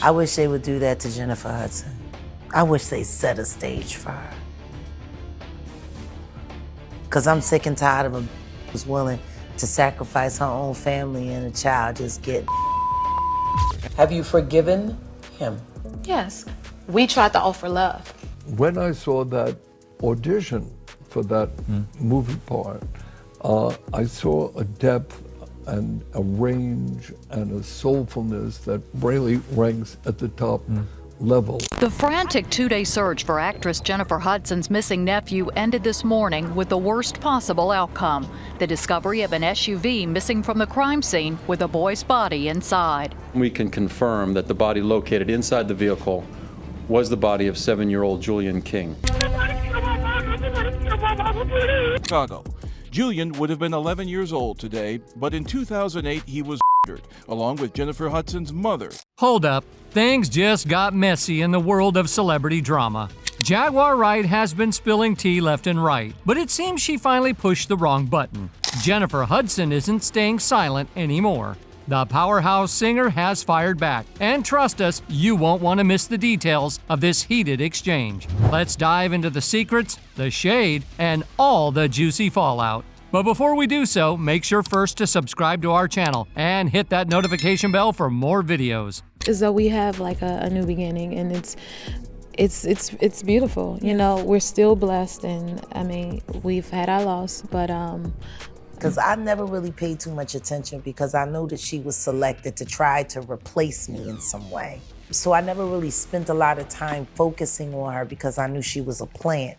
I wish they would do that to Jennifer Hudson. I wish they set a stage for her. Because I'm sick and tired of a who's willing to sacrifice her own family and a child just get. Have you forgiven him? Yes. We tried to offer love. When I saw that audition for that movie part, I saw a depth and a range and a soulfulness that really ranks at the top level. The frantic two-day search for actress Jennifer Hudson's missing nephew ended this morning with the worst possible outcome: the discovery of an SUV missing from the crime scene with a boy's body inside. We can confirm that the body located inside the vehicle was the body of 7-year-old Julian King. Chicago. Julian would have been 11 years old today, but in 2008 he was murdered, along with Jennifer Hudson's mother. Hold up. Things just got messy in the world of celebrity drama. Jaguar Wright has been spilling tea left and right, but it seems she finally pushed the wrong button. Jennifer Hudson isn't staying silent anymore. The powerhouse singer has fired back, and trust us, you won't want to miss the details of this heated exchange. Let's dive into the secrets, the shade, and all the juicy fallout. But before we do so, make sure first to subscribe to our channel and hit that notification bell for more videos. As though we have like a new beginning, and it's beautiful. You know, we're still blessed, and I mean, we've had our loss, but Because I never really paid too much attention because I knew that she was selected to try to replace me in some way. So I never really spent a lot of time focusing on her because I knew she was a plant.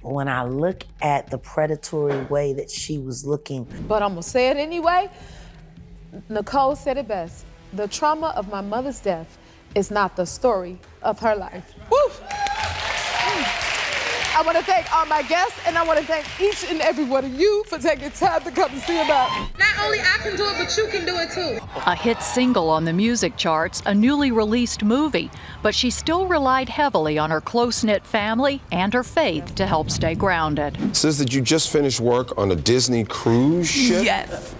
But when I look at the predatory way that she was looking. But I'm gonna say it anyway. Nicole said it best. The trauma of my mother's death is not the story of her life. Woo! I want to thank all my guests, and I want to thank each and every one of you for taking time to come and see about me. Not only I can do it, but you can do it too. A hit single on the music charts, a newly released movie, but she still relied heavily on her close-knit family and her faith to help stay grounded. It says that you just finished work on a Disney cruise ship? Yes.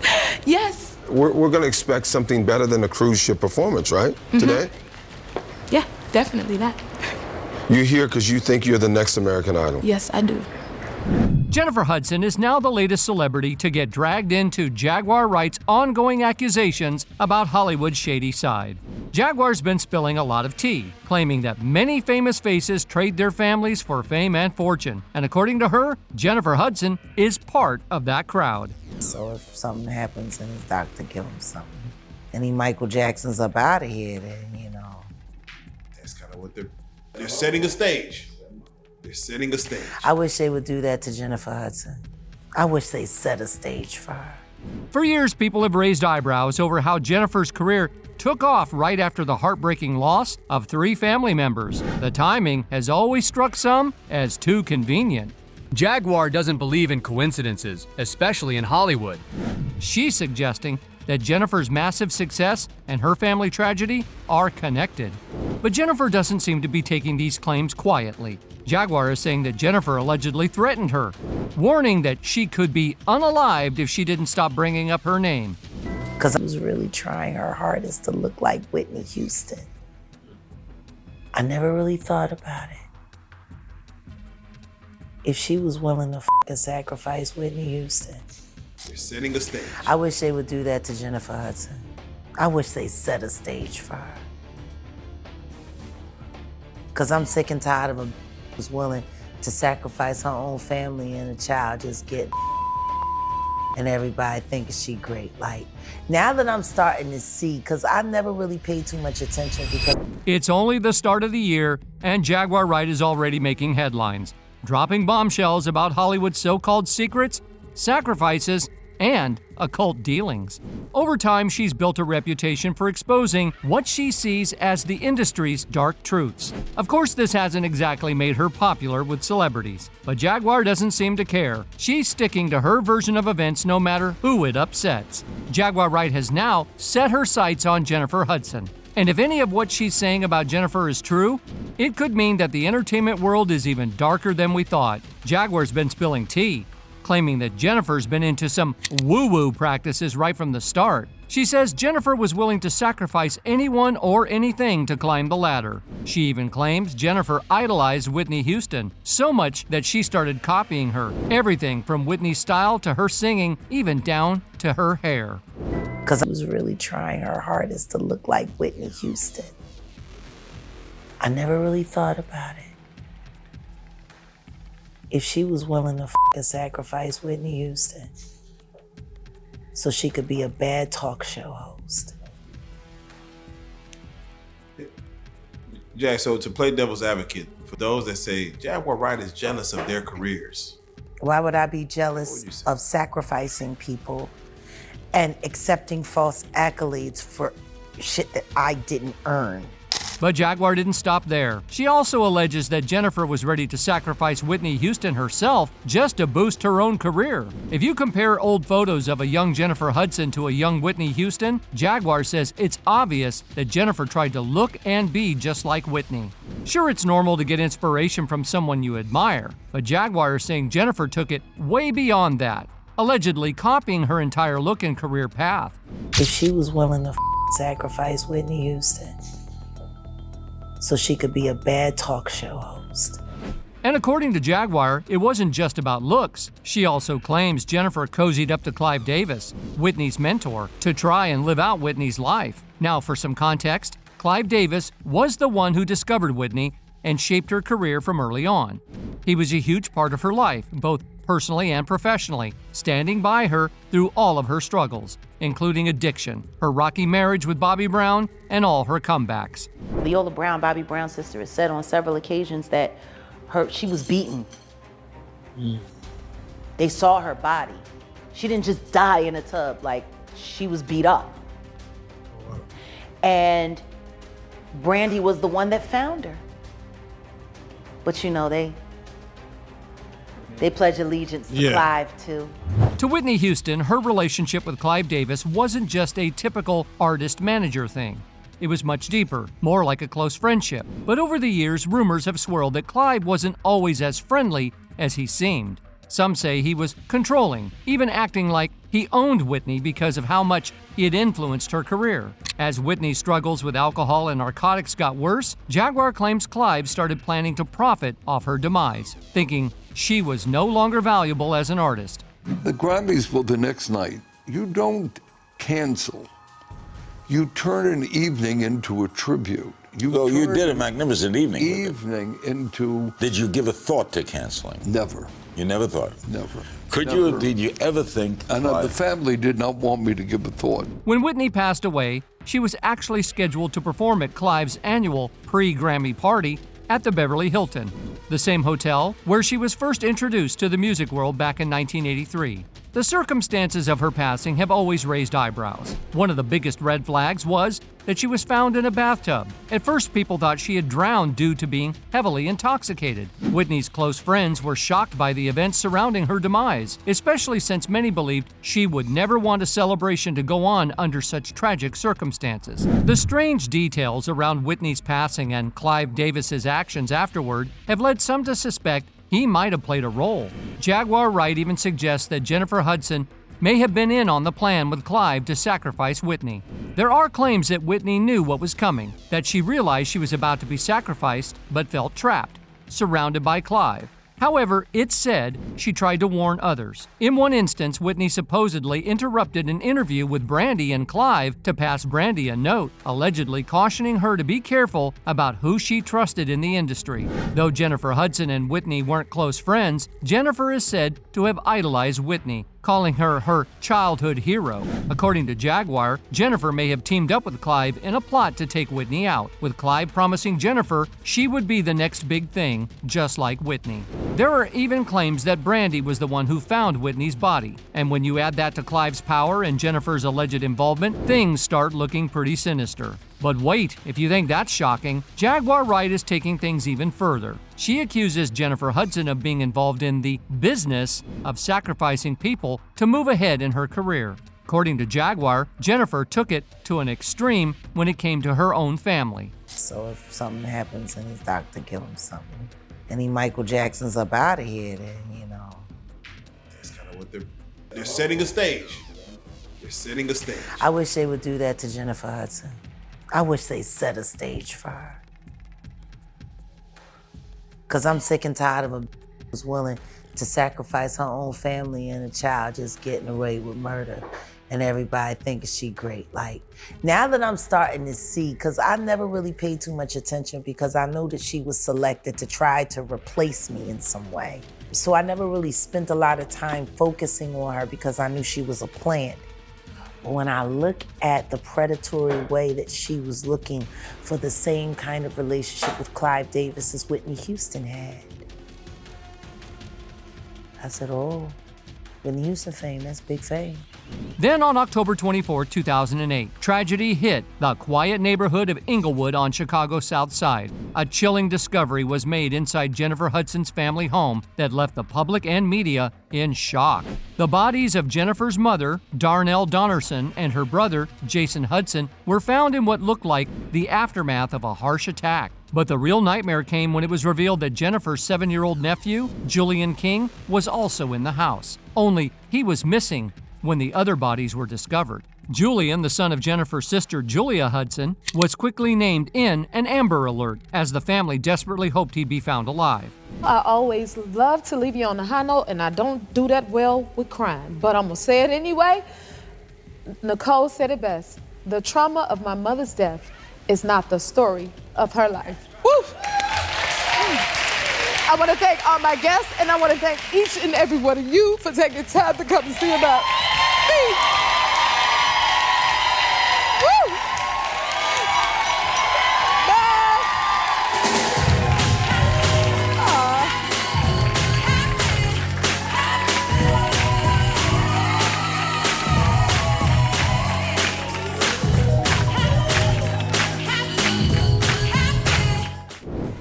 Yes. We're going to expect something better than a cruise ship performance, right? Today? Yeah, definitely that. You're here because you think you're the next American Idol. Yes, I do. Jennifer Hudson is now the latest celebrity to get dragged into Jaguar Wright's ongoing accusations about Hollywood's shady side. Jaguar's been spilling a lot of tea, claiming that many famous faces trade their families for fame and fortune. And according to her, Jennifer Hudson is part of that crowd. So if something happens and his doctor give him something, and he Michael Jackson's up out of here, then, you know. That's kind of what they're setting a stage. They're setting a stage. I wish they would do that to Jennifer Hudson. I wish they set a stage for her. For years, people have raised eyebrows over how Jennifer's career took off right after the heartbreaking loss of 3 family members. The timing has always struck some as too convenient. Jaguar doesn't believe in coincidences, especially in Hollywood. She's suggesting that Jennifer's massive success and her family tragedy are connected. But Jennifer doesn't seem to be taking these claims quietly. Jaguar is saying that Jennifer allegedly threatened her, warning that she could be unalived if she didn't stop bringing up her name. Because I was really trying her hardest to look like Whitney Houston. I never really thought about it. If she was willing to fucking sacrifice Whitney Houston. They're setting a stage. I wish they would do that to Jennifer Hudson. I wish they set a stage for her. Because I'm sick and tired of a who's willing to sacrifice her own family and a child just get and everybody thinking she great. Like, now that I'm starting to see, because I never really paid too much attention because It's only the start of the year, and Jaguar Wright is already making headlines, dropping bombshells about Hollywood's so-called secrets, sacrifices, and occult dealings. Over time, she's built a reputation for exposing what she sees as the industry's dark truths. Of course, this hasn't exactly made her popular with celebrities, but Jaguar doesn't seem to care. She's sticking to her version of events no matter who it upsets. Jaguar Wright has now set her sights on Jennifer Hudson. And if any of what she's saying about Jennifer is true, it could mean that the entertainment world is even darker than we thought. Jaguar's been spilling tea, claiming that Jennifer's been into some woo-woo practices right from the start. She says Jennifer was willing to sacrifice anyone or anything to climb the ladder. She even claims Jennifer idolized Whitney Houston, so much that she started copying her. Everything from Whitney's style to her singing, even down to her hair. Because I was really trying her hardest to look like Whitney Houston. I never really thought about it. If she was willing to sacrifice Whitney Houston so she could be a bad talk show host. Jack, so to play devil's advocate, for those that say Jaguar Wright is jealous of their careers. Why would I be jealous of sacrificing people and accepting false accolades for shit that I didn't earn? But Jaguar didn't stop there. She also alleges that Jennifer was ready to sacrifice Whitney Houston herself just to boost her own career. If you compare old photos of a young Jennifer Hudson to a young Whitney Houston, Jaguar says it's obvious that Jennifer tried to look and be just like Whitney. Sure, it's normal to get inspiration from someone you admire, but Jaguar is saying Jennifer took it way beyond that, allegedly copying her entire look and career path. If she was willing to sacrifice Whitney Houston so she could be a bad talk show host. And according to Jaguar, it wasn't just about looks. She also claims Jennifer cozied up to Clive Davis, Whitney's mentor, to try and live out Whitney's life. Now, for some context, Clive Davis was the one who discovered Whitney and shaped her career from early on. He was a huge part of her life, both personally and professionally, standing by her through all of her struggles, including addiction, her rocky marriage with Bobby Brown, and all her comebacks. Leola Brown, Bobby Brown's sister, has said on several occasions that she was beaten. They saw her body. She didn't just die in a tub, like she was beat up. And Brandy was the one that found her. But you know, they pledge allegiance to Clive too. To Whitney Houston, her relationship with Clive Davis wasn't just a typical artist-manager thing. It was much deeper, more like a close friendship. But over the years, rumors have swirled that Clive wasn't always as friendly as he seemed. Some say he was controlling, even acting like he owned Whitney because of how much he had influenced her career. As Whitney's struggles with alcohol and narcotics got worse, Jaguar claims Clive started planning to profit off her demise, thinking she was no longer valuable as an artist. The Grammys were the next night. You don't cancel. You turn an evening into a tribute. You did a magnificent evening. Into... Did you give a thought to canceling? Never. You never thought? Never. Did you ever think? And the family did not want me to give a thought. When Whitney passed away, she was actually scheduled to perform at Clive's annual pre-Grammy party at the Beverly Hilton, the same hotel where she was first introduced to the music world back in 1983. The circumstances of her passing have always raised eyebrows. One of the biggest red flags was that she was found in a bathtub. At first, people thought she had drowned due to being heavily intoxicated. Whitney's close friends were shocked by the events surrounding her demise, especially since many believed she would never want a celebration to go on under such tragic circumstances. The strange details around Whitney's passing and Clive Davis's actions afterward have led some to suspect he might have played a role. Jaguar Wright even suggests that Jennifer Hudson may have been in on the plan with Clive to sacrifice Whitney. There are claims that Whitney knew what was coming, that she realized she was about to be sacrificed but felt trapped, surrounded by Clive. However, it's said she tried to warn others. In one instance, Whitney supposedly interrupted an interview with Brandy and Clive to pass Brandy a note, allegedly cautioning her to be careful about who she trusted in the industry. Though Jennifer Hudson and Whitney weren't close friends, Jennifer is said to have idolized Whitney, calling her her childhood hero. According to Jaguar, Jennifer may have teamed up with Clive in a plot to take Whitney out, with Clive promising Jennifer she would be the next big thing, just like Whitney. There are even claims that Brandy was the one who found Whitney's body, and when you add that to Clive's power and Jennifer's alleged involvement, things start looking pretty sinister. But wait, if you think that's shocking, Jaguar Wright is taking things even further. She accuses Jennifer Hudson of being involved in the business of sacrificing people to move ahead in her career. According to Jaguar, Jennifer took it to an extreme when it came to her own family. So if something happens and his doctor give him something, and he Michael Jackson's up out of here, then, you know. That's kind of what they're setting a stage. They're setting a stage. I wish they would do that to Jennifer Hudson. I wish they set a stage for her. Because I'm sick and tired of a who's willing to sacrifice her own family and a child just getting away with murder. And everybody thinking she great. Like, now that I'm starting to see, because I never really paid too much attention because I know that she was selected to try to replace me in some way. So I never really spent a lot of time focusing on her because I knew she was a plant. But when I look at the predatory way that she was looking for the same kind of relationship with Clive Davis as Whitney Houston had, I said, oh, Whitney Houston fame, that's big fame. Then on October 24, 2008, tragedy hit the quiet neighborhood of Inglewood on Chicago's South Side. A chilling discovery was made inside Jennifer Hudson's family home that left the public and media in shock. The bodies of Jennifer's mother, Darnell Donnerson, and her brother, Jason Hudson, were found in what looked like the aftermath of a harsh attack. But the real nightmare came when it was revealed that Jennifer's 7-year-old nephew, Julian King, was also in the house. Only he was missing when the other bodies were discovered. Julian, the son of Jennifer's sister Julia Hudson, was quickly named in an Amber Alert as the family desperately hoped he'd be found alive. I always love to leave you on a high note, and I don't do that well with crime, but I'm gonna say it anyway. Nicole said it best. The trauma of my mother's death is not the story of her life. Woo! I want to thank all my guests, and I want to thank each and every one of you for taking time to come and see about me. Woo! Bye.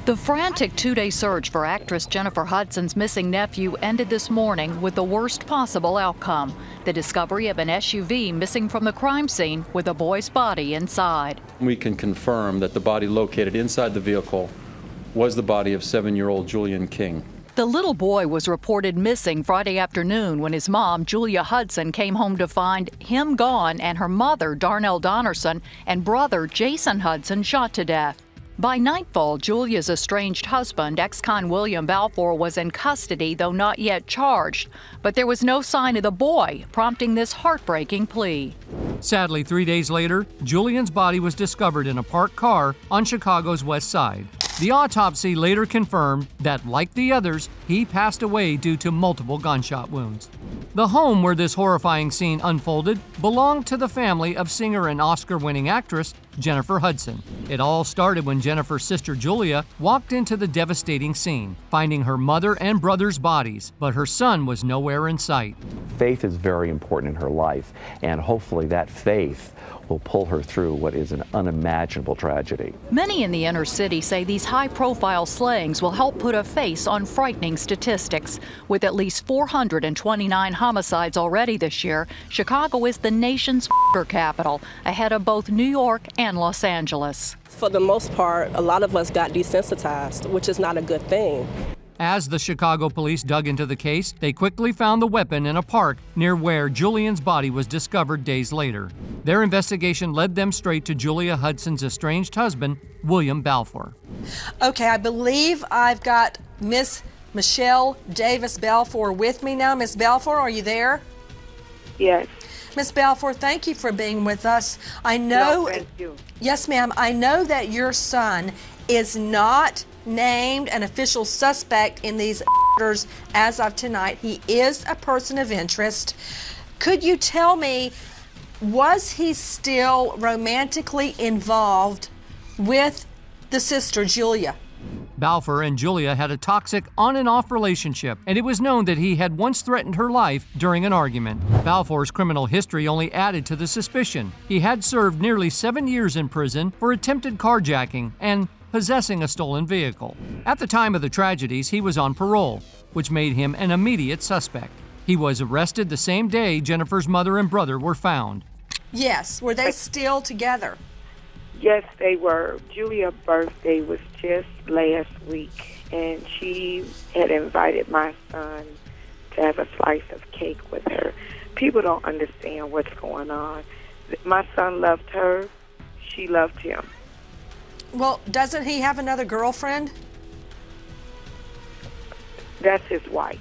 The frantic two-day search for actress Jennifer Hudson's missing nephew ended this morning with the worst possible outcome: the discovery of an SUV missing from the crime scene with a boy's body inside. We can confirm that the body located inside the vehicle was the body of 7-year-old Julian King. The little boy was reported missing Friday afternoon when his mom, Julia Hudson, came home to find him gone and her mother, Darnell Donnerson, and brother, Jason Hudson, shot to death. By nightfall, Julia's estranged husband, ex-con William Balfour, was in custody, though not yet charged. But there was no sign of the boy, prompting this heartbreaking plea. Sadly, 3 days later, Julian's body was discovered in a parked car on Chicago's West Side. The autopsy later confirmed that, like the others, he passed away due to multiple gunshot wounds. The home where this horrifying scene unfolded belonged to the family of singer and Oscar-winning actress Jennifer Hudson. It all started when Jennifer's sister Julia walked into the devastating scene, finding her mother and brother's bodies, but her son was nowhere in sight. Faith is very important in her life, and hopefully that faith will pull her through what is an unimaginable tragedy. Many in the inner city say these high-profile slayings will help put a face on frightening statistics. With at least 429 homicides already this year, Chicago is the nation's capital, ahead of both New York and Los Angeles. For the most part, a lot of us got desensitized, which is not a good thing. As the Chicago police dug into the case, they quickly found the weapon in a park near where Julian's body was discovered days later. Their investigation led them straight to Julia Hudson's estranged husband, William Balfour. Okay, I believe I've got Miss Michelle Davis Balfour with me now. Miss Balfour, are you there? Yes. Miss Balfour, thank you for being with us. I know. No, thank you. Yes, ma'am. I know that your son is not named an official suspect in these murders as of tonight. He is a person of interest. Could you tell me, was he still romantically involved with the sister Julia? Balfour and Julia had a toxic on and off relationship, and it was known that he had once threatened her life during an argument. Balfour's criminal history only added to the suspicion. He had served nearly 7 years in prison for attempted carjacking and possessing a stolen vehicle. At the time of the tragedies, he was on parole, which made him an immediate suspect. He was arrested the same day Jennifer's mother and brother were found. Yes. Were they still together? Yes, they were. Julia's birthday was just last week, and she had invited my son to have a slice of cake with her. People don't understand what's going on. My son loved her. She loved him. Well, doesn't he have another girlfriend? That's his wife.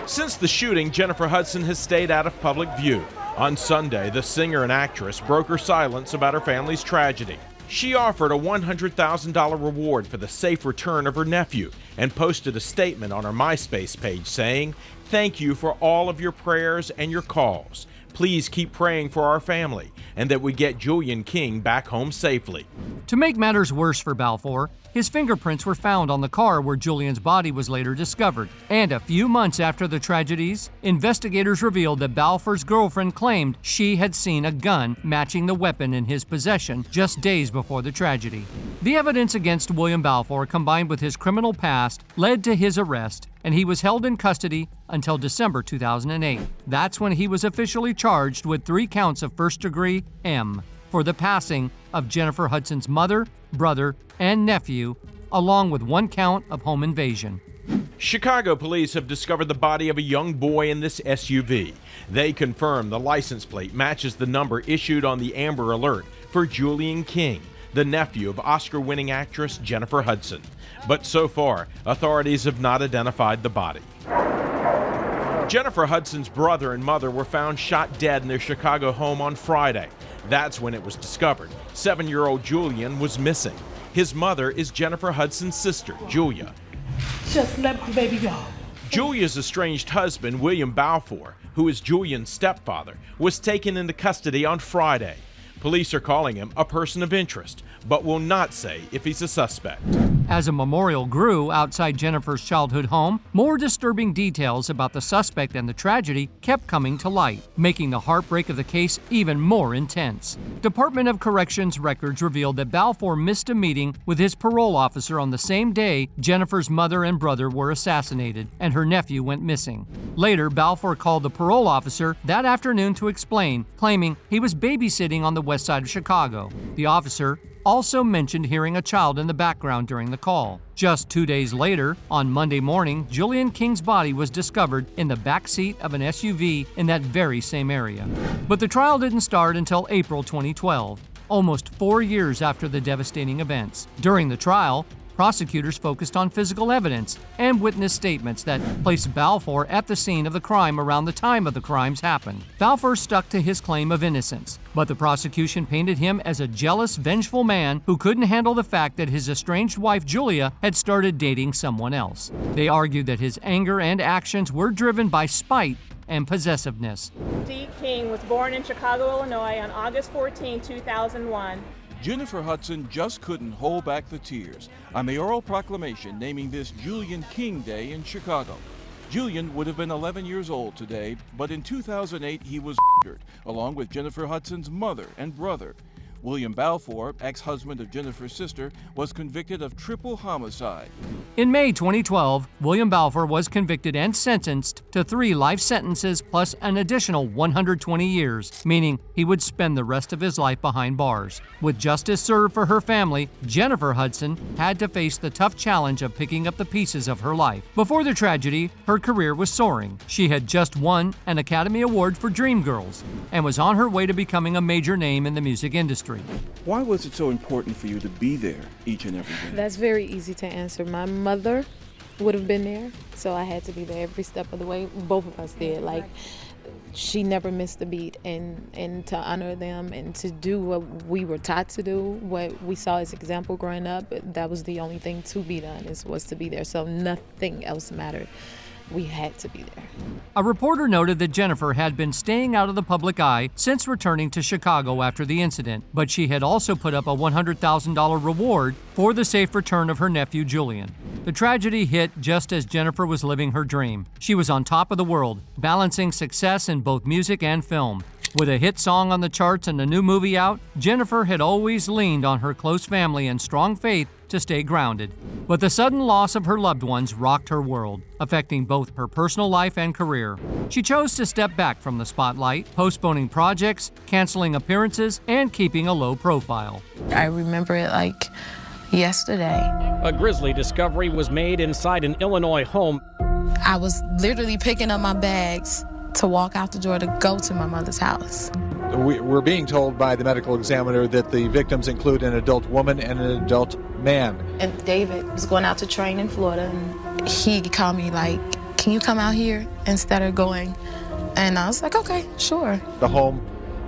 Since the shooting, Jennifer Hudson has stayed out of public view. On Sunday, the singer and actress broke her silence about her family's tragedy. She offered a $100,000 reward for the safe return of her nephew and posted a statement on her MySpace page saying, "Thank you for all of your prayers and your calls. Please keep praying for our family and that we get Julian King back home safely." To make matters worse for Balfour, his fingerprints were found on the car where Julian's body was later discovered. And a few months after the tragedies, investigators revealed that Balfour's girlfriend claimed she had seen a gun matching the weapon in his possession just days before the tragedy. The evidence against William Balfour, combined with his criminal past, led to his arrest, and he was held in custody until December 2008. That's when he was officially charged with 3 counts of first-degree M for the passing of Jennifer Hudson's mother, brother, and nephew, along with 1 count of home invasion. Chicago police have discovered the body of a young boy in this SUV. They confirm the license plate matches the number issued on the Amber Alert for Julian King, the nephew of Oscar-winning actress Jennifer Hudson. But so far, authorities have not identified the body. Jennifer Hudson's brother and mother were found shot dead in their Chicago home on Friday. That's when it was discovered 7-year-old Julian was missing. His mother is Jennifer Hudson's sister, Julia. Just let my baby go. Julia's estranged husband, William Balfour, who is Julian's stepfather, was taken into custody on Friday. Police are calling him a person of interest, but will not say if he's a suspect. As a memorial grew outside Jennifer's childhood home, more disturbing details about the suspect and the tragedy kept coming to light, making the heartbreak of the case even more intense. Department of Corrections records revealed that Balfour missed a meeting with his parole officer on the same day Jennifer's mother and brother were assassinated, and her nephew went missing. Later, Balfour called the parole officer that afternoon to explain, claiming he was babysitting on the west side of Chicago. The officer also mentioned hearing a child in the background during the call. Just 2 days later, on Monday morning, Julian King's body was discovered in the back seat of an SUV in that very same area. But the trial didn't start until April 2012, almost 4 years after the devastating events. During the trial, prosecutors focused on physical evidence and witness statements that placed Balfour at the scene of the crime around the time of the crimes happened. Balfour stuck to his claim of innocence, but the prosecution painted him as a jealous, vengeful man who couldn't handle the fact that his estranged wife, Julia, had started dating someone else. They argued that his anger and actions were driven by spite and possessiveness. D. King was born in Chicago, Illinois on August 14, 2001. Jennifer Hudson just couldn't hold back the tears. A mayoral proclamation naming this Julian King Day in Chicago. Julian would have been 11 years old today, but in 2008 he was murdered, along with Jennifer Hudson's mother and brother. William Balfour, ex-husband of Jennifer's sister, was convicted of triple homicide. In May 2012, William Balfour was convicted and sentenced to 3 life sentences plus an additional 120 years, meaning he would spend the rest of his life behind bars. With justice served for her family, Jennifer Hudson had to face the tough challenge of picking up the pieces of her life. Before the tragedy, her career was soaring. She had just won an Academy Award for Dreamgirls and was on her way to becoming a major name in the music industry. Why was it so important for you to be there each and every day? That's very easy to answer. My mother would have been there, so I had to be there every step of the way. Both of us did. Like, she never missed a beat, and to honor them and to do what we were taught to do, what we saw as example growing up, that was the only thing to be done, was to be there. So nothing else mattered. We had to be there. A reporter noted that Jennifer had been staying out of the public eye since returning to Chicago after the incident, but she had also put up a $100,000 reward for the safe return of her nephew, Julian. The tragedy hit just as Jennifer was living her dream. She was on top of the world, balancing success in both music and film. With a hit song on the charts and a new movie out, Jennifer had always leaned on her close family and strong faith to stay grounded. But the sudden loss of her loved ones rocked her world, affecting both her personal life and career. She chose to step back from the spotlight, postponing projects, canceling appearances, and keeping a low profile. I remember it like yesterday. A grisly discovery was made inside an Illinois home. I was literally picking up my bags to walk out the door to go to my mother's house. We're being told by the medical examiner that the victims include an adult woman and an adult man. And David was going out to train in Florida, and he called me like, can you come out here instead of going? And I was like, okay, sure. The home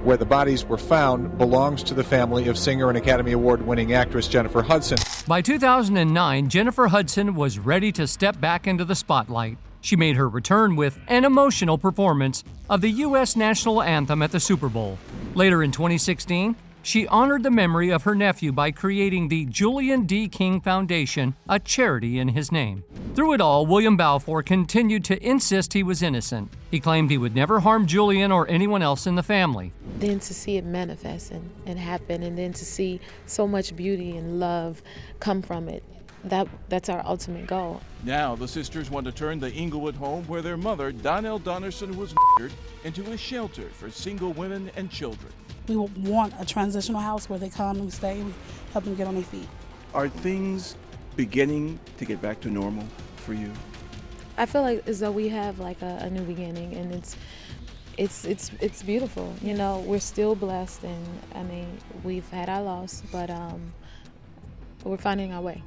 where the bodies were found belongs to the family of singer and Academy Award-winning actress Jennifer Hudson. By 2009, Jennifer Hudson was ready to step back into the spotlight. She made her return with an emotional performance of the U.S. national anthem at the Super Bowl. Later in 2016, she honored the memory of her nephew by creating the Julian D. King Foundation, a charity in his name. Through it all, William Balfour continued to insist he was innocent. He claimed he would never harm Julian or anyone else in the family. Then to see it manifest and happen, and then to see so much beauty and love come from it, that's our ultimate goal. Now the sisters want to turn the Inglewood home where their mother, Donnell Donnerson, was murdered into a shelter for single women and children. We want a transitional house where they come and stay, we help them get on their feet. Are things beginning to get back to normal for you? I feel like as though we have like a new beginning, and it's beautiful. You know, we're still blessed, and I mean, we've had our loss, but we're finding our way.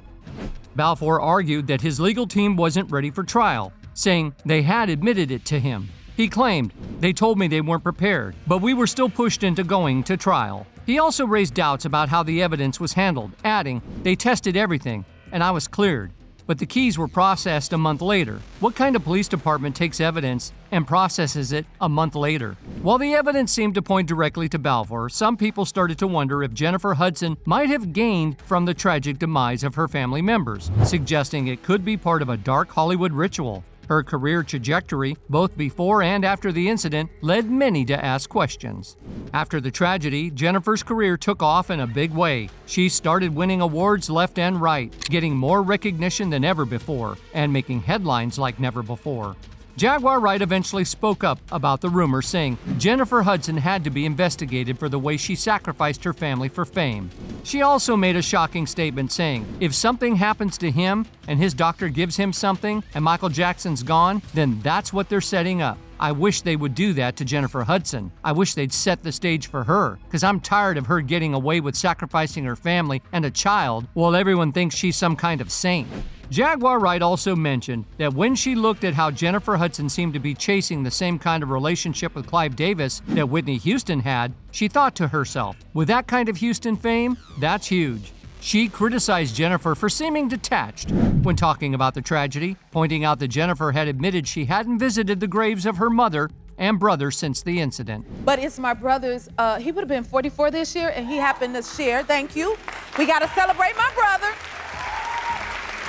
Balfour argued that his legal team wasn't ready for trial, saying they had admitted it to him. He claimed, they told me they weren't prepared, but we were still pushed into going to trial. He also raised doubts about how the evidence was handled, adding, they tested everything, and I was cleared. But the keys were processed a month later. What kind of police department takes evidence and processes it a month later? While the evidence seemed to point directly to Balfour, some people started to wonder if Jennifer Hudson might have gained from the tragic demise of her family members, suggesting it could be part of a dark Hollywood ritual. Her career trajectory, both before and after the incident, led many to ask questions. After the tragedy, Jennifer's career took off in a big way. She started winning awards left and right, getting more recognition than ever before, and making headlines like never before. Jaguar Wright eventually spoke up about the rumor, saying Jennifer Hudson had to be investigated for the way she sacrificed her family for fame. She also made a shocking statement saying, if something happens to him and his doctor gives him something and Michael Jackson's gone, then that's what they're setting up. I wish they would do that to Jennifer Hudson. I wish they'd set the stage for her, because I'm tired of her getting away with sacrificing her family and a child while everyone thinks she's some kind of saint. Jaguar Wright also mentioned that when she looked at how Jennifer Hudson seemed to be chasing the same kind of relationship with Clive Davis that Whitney Houston had, she thought to herself, with that kind of Houston fame, that's huge. She criticized Jennifer for seeming detached when talking about the tragedy, pointing out that Jennifer had admitted she hadn't visited the graves of her mother and brother since the incident. But it's my brother's, he would have been 44 this year, and he happened to share, thank you. We gotta celebrate my brother.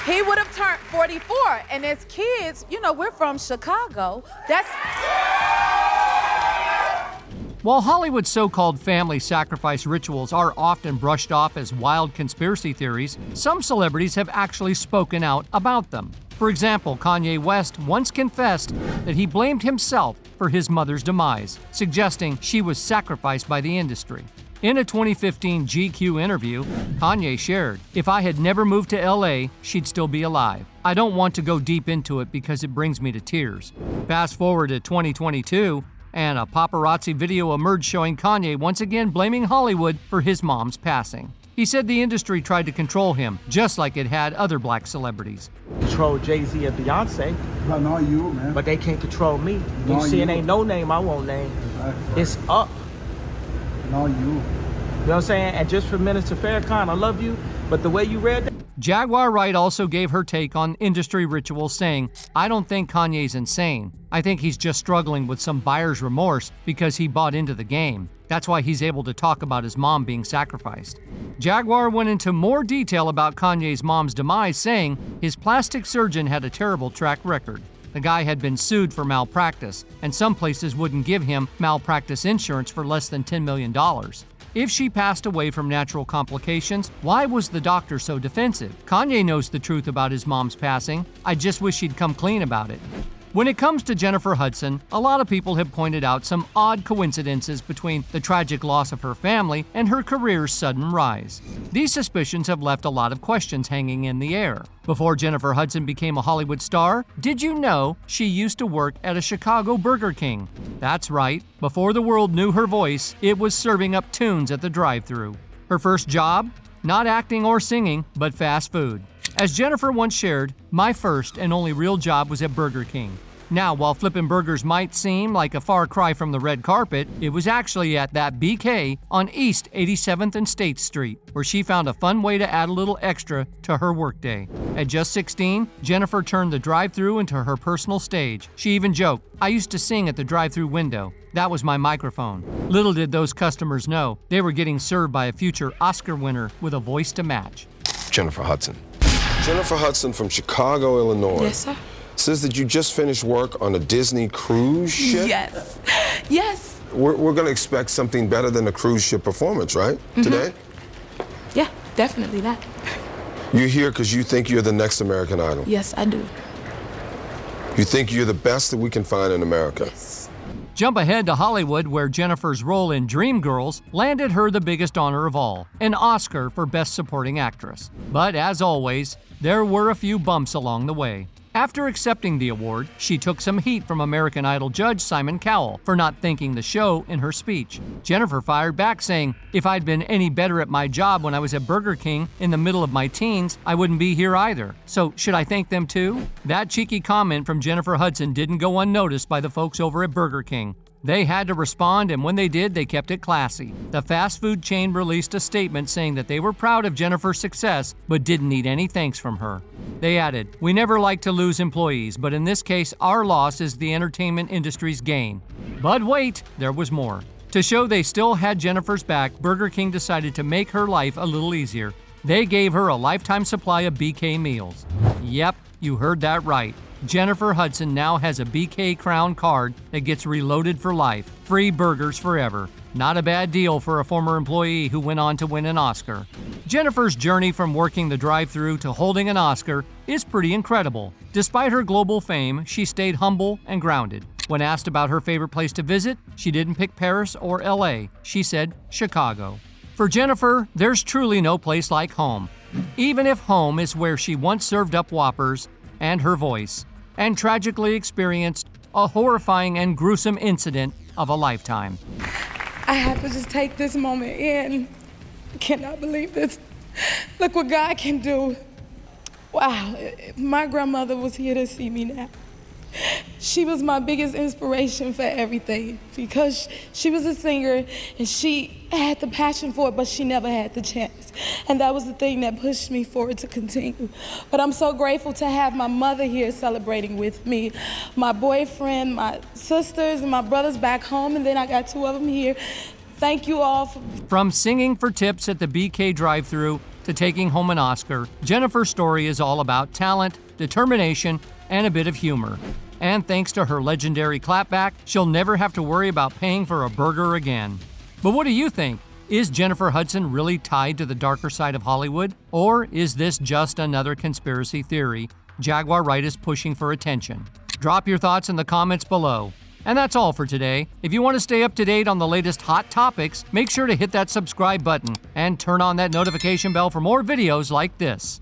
He would have turned 44, and as kids, you know, we're from Chicago. While Hollywood's so-called family sacrifice rituals are often brushed off as wild conspiracy theories, some celebrities have actually spoken out about them. For example, Kanye West once confessed that he blamed himself for his mother's demise, suggesting she was sacrificed by the industry. In a 2015 GQ interview, Kanye shared, if I had never moved to LA, she'd still be alive. I don't want to go deep into it because it brings me to tears. Fast forward to 2022, and a paparazzi video emerged showing Kanye once again blaming Hollywood for his mom's passing. He said the industry tried to control him, just like it had other black celebrities. Control Jay-Z and Beyonce. But not you, man. But they can't control me. Not You see, you. it ain't no name I won't name. It's up. Not you. You know what I'm saying? And just for Minister Farrakhan, I love you, but the way you read that. Jaguar Wright also gave her take on industry rituals, saying, I don't think Kanye's insane. I think he's just struggling with some buyer's remorse because he bought into the game. That's why he's able to talk about his mom being sacrificed. Jaguar went into more detail about Kanye's mom's demise, saying his plastic surgeon had a terrible track record. The guy had been sued for malpractice, and some places wouldn't give him malpractice insurance for less than $10 million. If she passed away from natural complications, why was the doctor so defensive? Kanye knows the truth about his mom's passing. I just wish he'd come clean about it. When it comes to Jennifer Hudson, a lot of people have pointed out some odd coincidences between the tragic loss of her family and her career's sudden rise. These suspicions have left a lot of questions hanging in the air. Before Jennifer Hudson became a Hollywood star, did you know she used to work at a Chicago Burger King? That's right, before the world knew her voice, it was serving up tunes at the drive-thru. Her first job? Not acting or singing, but fast food. As Jennifer once shared, my first and only real job was at Burger King. Now, while flipping burgers might seem like a far cry from the red carpet, it was actually at that BK on East 87th and State Street, where she found a fun way to add a little extra to her workday. At just 16, Jennifer turned the drive-thru into her personal stage. She even joked, "I used to sing at the drive-thru window. That was my microphone." Little did those customers know, they were getting served by a future Oscar winner with a voice to match. Jennifer Hudson. Jennifer Hudson from Chicago, Illinois. Yes, sir. Says that you just finished work on a Disney cruise ship? Yes. Yes. We're going to expect something better than a cruise ship performance, right? Today? Yeah, definitely that. You're here because you think you're the next American Idol. Yes, I do. You think you're the best that we can find in America. Yes. Jump ahead to Hollywood, where Jennifer's role in Dreamgirls landed her the biggest honor of all, an Oscar for Best Supporting Actress. But as always, there were a few bumps along the way. After accepting the award, she took some heat from American Idol judge Simon Cowell for not thanking the show in her speech. Jennifer fired back saying, "If I'd been any better at my job when I was at Burger King in the middle of my teens, I wouldn't be here either. So should I thank them too?" That cheeky comment from Jennifer Hudson didn't go unnoticed by the folks over at Burger King. They had to respond, and when they did, they kept it classy. The fast food chain released a statement saying that they were proud of Jennifer's success, but didn't need any thanks from her. They added, "We never like to lose employees, but in this case, our loss is the entertainment industry's gain." But wait, there was more. To show they still had Jennifer's back, Burger King decided to make her life a little easier. They gave her a lifetime supply of BK meals. Yep, you heard that right. Jennifer Hudson now has a BK Crown card that gets reloaded for life. Free burgers forever. Not a bad deal for a former employee who went on to win an Oscar. Jennifer's journey from working the drive-thru to holding an Oscar is pretty incredible. Despite her global fame, she stayed humble and grounded. When asked about her favorite place to visit, she didn't pick Paris or LA. She said Chicago. For Jennifer, there's truly no place like home. Even if home is where she once served up Whoppers and her voice, and tragically experienced a horrifying and gruesome incident of a lifetime. I have to just take this moment in. I cannot believe this. Look what God can do. Wow, if my grandmother was here to see me now. She was my biggest inspiration for everything because she was a singer and she had the passion for it, but she never had the chance. And that was the thing that pushed me forward to continue. But I'm so grateful to have my mother here celebrating with me, my boyfriend, my sisters, and my brothers back home, and then I got 2 of them here. Thank you all. From singing for tips at the BK drive-thru to taking home an Oscar, Jennifer's story is all about talent, determination, and a bit of humor. And thanks to her legendary clapback, she'll never have to worry about paying for a burger again. But what do you think? Is Jennifer Hudson really tied to the darker side of Hollywood? Or is this just another conspiracy theory Jaguar Wright is pushing for attention? Drop your thoughts in the comments below. And that's all for today. If you want to stay up to date on the latest hot topics, make sure to hit that subscribe button and turn on that notification bell for more videos like this.